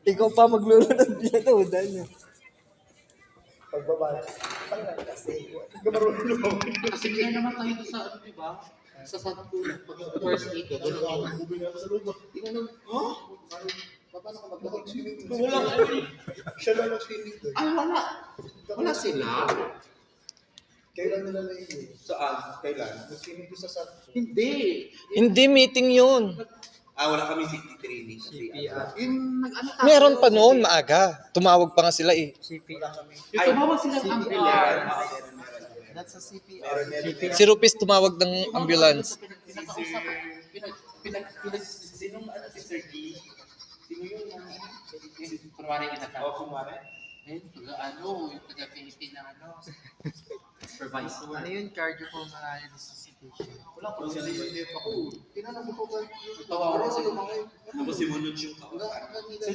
Ikaw pa magluro ng pinatudan niya. Pagbaba. Tangan kasi. Gamarunong lumawin. Kasi nga naman kayo sa ano, di ba? Sa first aid, gano'n. Ubi na sa loob. Tingnan mo, paano ka maglakad? Wala ka. Siya lang nag-swimming doon. Ay, wala. Wala sila. Kailan nila na yun? Saan? Kailan? Nag-swimming doon sa sat. Hindi. Hindi, meeting yun. Wala kami city training. Yung nag-ano ka. Meron pa noon, maaga. Tumawag pa nga sila eh. Wala kami. Yung tumawag silang ambulance. That's a CPR. Si Rupis tumawag ng ambulance. Pinakausap. Sinong ano si Sir G? Sino yun? Kunwari inatawag. Kumare? Ayun, yung taga-PAP na supervisor. Ano yun? Cardiopulmonary resuscitation. Wala pa sila yung ako. Tinanong ko ba? Tawa ko kasi. Tapos si Munod yung Wala ka nila.